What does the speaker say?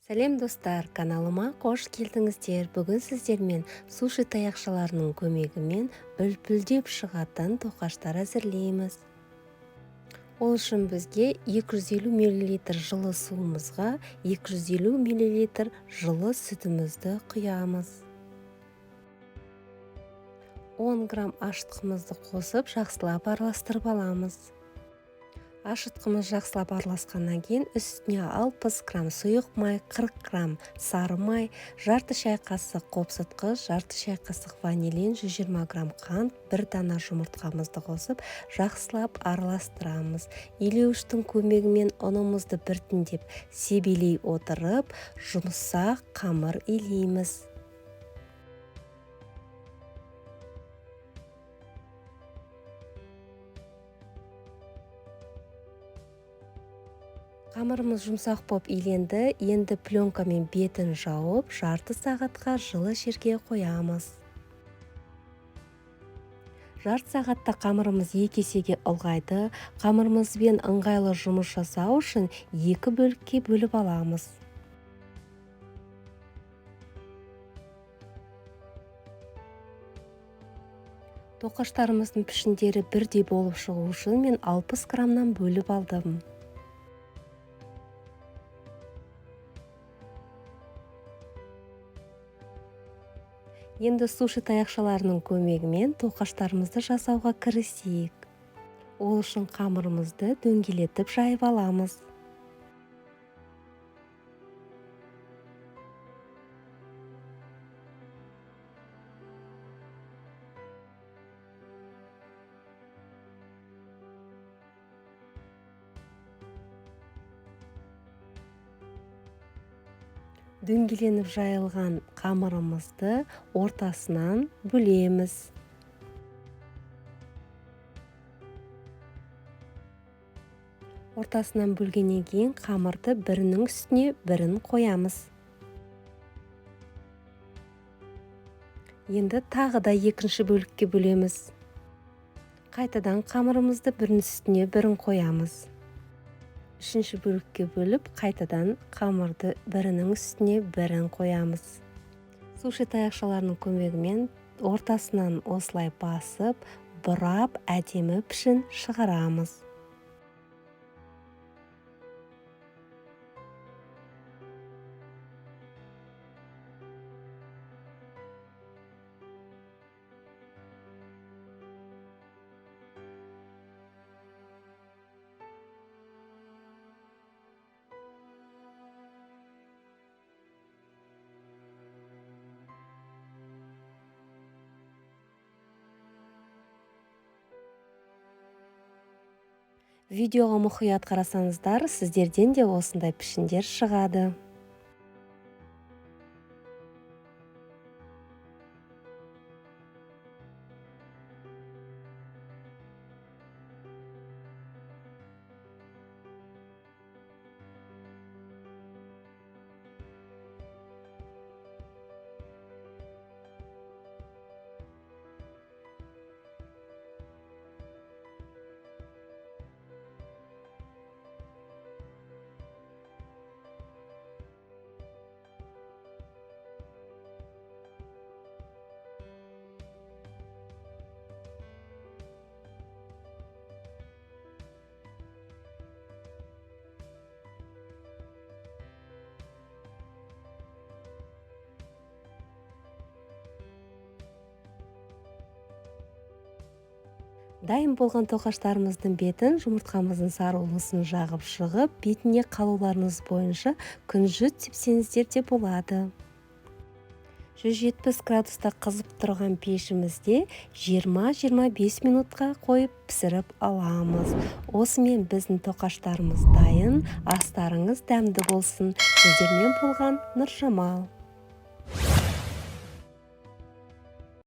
Сәлем достар, каналыма қош келдіңіздер. Бүгін сіздермен суши таяқшаларының көмегімен үлпілдеп шығатын тоқаштар әзірлейміз. Ол үшін бізге 250 мл жылы суымызға 250 мл жылы сүтімізді құямыз. 10 грамм ашытқымызды қосып, жақсылап араластырып аламыз. Ашытқымыз жақсылап араласқаннан кейін үстіне 60 грамм сұйық май, 40 грамм сары май, жарты шай қасық қопсытқыш, жарты шай қасық ванилин, 120 грамм қант, бір дана жұмыртқамызды қосып, жақсылап араластырамыз. Илеуіштің көмегімен ұнымызды біртіндеп себелей отырып, жұмсақ қамыр илейміз. Қамырымыз жұмсақ боп иленді, енді пленкамен бетін жауып, жарты сағатқа жылы жерге қоямыз. Жарты сағатта қамырымыз 2 есеге ұлғайды. Қамырымызбен ыңғайлы жұмыс жасау үшін 2 бөлікке бөліп аламыз. Тоқаштарымыздың пішіндері бірдей болып шығу үшін мен 60 граммнан бөліп алдым. Енді суши таяқшаларының көмегімен тоқаштарымызды жасауға кірісейік. Ол үшін қамырымызды дөңгелетіп жайып аламыз. Дөңгеленіп жайылған қамырымызды ортасынан бөлеміз. Ортасынан бөлгеннен кейін қамырды бірінің үстіне бірін қоямыз. Енді тағы да екінші бөлікке бөлеміз. Қайтадан қамырымызды бірінің үстіне бірін қоямыз. Үшінші бөлікке бөліп, қайтадан қамырды бірінің үстіне бірін қоямыз. Суши таяқшаларының көмегімен ортасынан осылай басып, бұрап, әдемі пішін шығарамыз. Видеоға мұқият қарасаңыздар, сіздерден де осындай пішіндер шығады. Дайын болған тоқаштарымыздың бетін жұмыртқамыздың сарылғысын жағып шығып, бетіне қалауларыңыз бойынша күнжіт тепсеңіздер де болады. 170 градуста қызып тұрған пешімізде 20-25 минутқа қойып пісіріп аламыз. Осымен біздің тоқаштарымыз дайын, астарыңыз дәмді болсын. Сіздермен болған Нұржамал.